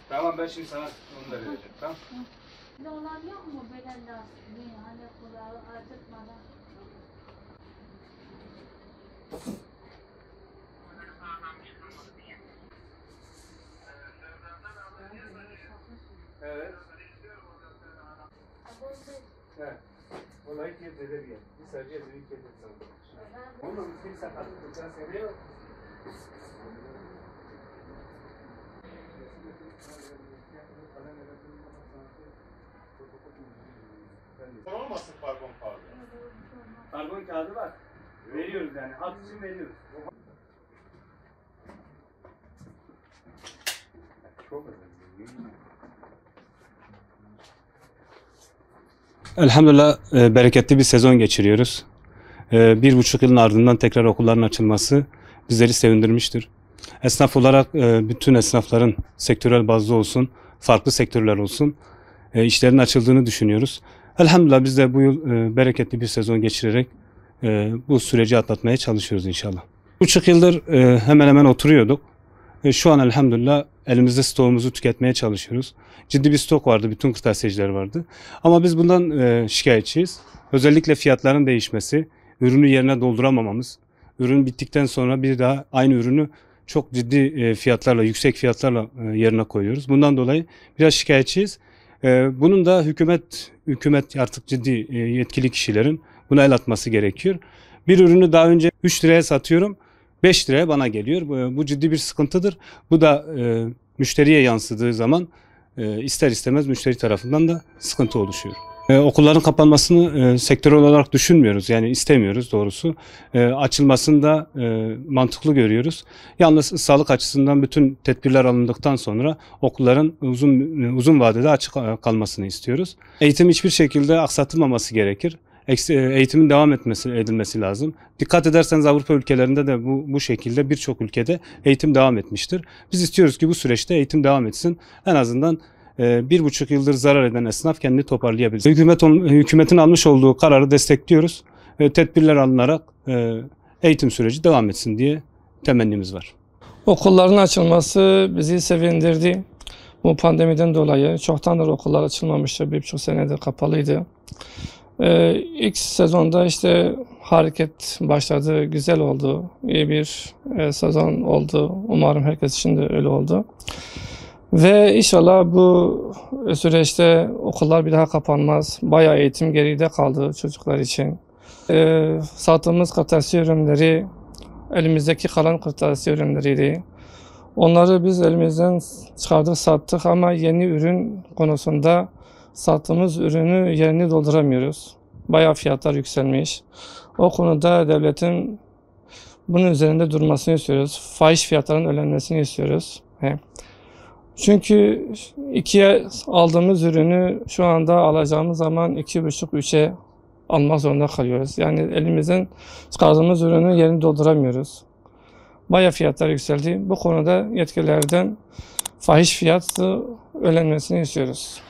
Tamam, ben şimdi sana onu da vereceğim, tamam? Ne olan yok mu böyle lastik? Hani kulağı acıtmadan. Evet. Evet. Olayı kezzede bir yer. Bir sadece bir kezzede sana. Onun bir sakatlık kurtar seni yok. Olmasın karbon kağıdı. Karbon kağıdı var. Veriyoruz yani. Hat için veriyoruz. Çok önemli. Elhamdülillah bereketli bir sezon geçiriyoruz. 1,5 yılın ardından tekrar okulların açılması bizleri sevindirmiştir. Esnaf olarak bütün esnafların sektörel bazlı olsun, farklı sektörler olsun işlerin açıldığını düşünüyoruz. Elhamdülillah biz de bu yıl bereketli bir sezon geçirerek bu süreci atlatmaya çalışıyoruz inşallah. 1,5 yıldır hemen hemen oturuyorduk. Şu an elhamdülillah elimizde stoğumuzu tüketmeye çalışıyoruz. Ciddi bir stok vardı, bütün kırtasiyeciler vardı. Ama biz bundan şikayetçiyiz. Özellikle fiyatların değişmesi, ürünü yerine dolduramamamız, ürün bittikten sonra bir daha aynı ürünü çok ciddi fiyatlarla, yüksek fiyatlarla yerine koyuyoruz. Bundan dolayı biraz şikayetçiyiz. Bunun da hükümet artık ciddi yetkili kişilerin buna el atması gerekiyor. Bir ürünü daha önce 3 liraya satıyorum, 5 liraya bana geliyor. Bu ciddi bir sıkıntıdır. Bu da müşteriye yansıdığı zaman ister istemez müşteri tarafından da sıkıntı oluşuyor. Okulların kapanmasını sektörel olarak düşünmüyoruz. Yani istemiyoruz doğrusu. Açılmasını da mantıklı görüyoruz. Yalnız sağlık açısından bütün tedbirler alındıktan sonra okulların uzun vadede açık kalmasını istiyoruz. Eğitim hiçbir şekilde aksatılmaması gerekir. Eğitimin devam edilmesi lazım. Dikkat ederseniz Avrupa ülkelerinde de bu şekilde birçok ülkede eğitim devam etmiştir. Biz istiyoruz ki bu süreçte eğitim devam etsin. En azından 1,5 yıldır zarar eden esnaf kendini toparlayabilsin. Hükümetin almış olduğu kararı destekliyoruz. Tedbirler alınarak eğitim süreci devam etsin diye temennimiz var. Okulların açılması bizi sevindirdi. Bu pandemiden dolayı çoktandır okullar açılmamıştı. 1,5 senedir kapalıydı. İlk sezonda işte hareket başladı, güzel oldu. İyi bir sezon oldu. Umarım herkes için de öyle oldu. Ve inşallah bu süreçte okullar bir daha kapanmaz. Bayağı eğitim geride kaldı çocuklar için. Sattığımız kırtasiye ürünleri elimizdeki kalan kırtasiye ürünleriydi. Onları biz elimizden çıkardık, sattık ama yeni ürün konusunda sattığımız ürünü yerini dolduramıyoruz. Bayağı fiyatlar yükselmiş. O konuda devletin bunun üzerinde durmasını istiyoruz. Fahiş fiyatların önlenmesini istiyoruz. Çünkü 2'ye aldığımız ürünü şu anda alacağımız zaman 2,5-3'e almak zorunda kalıyoruz. Yani elimizden çıkardığımız ürünü yerini dolduramıyoruz. Bayağı fiyatlar yükseldi. Bu konuda yetkililerden fahiş fiyatı önlenmesini istiyoruz.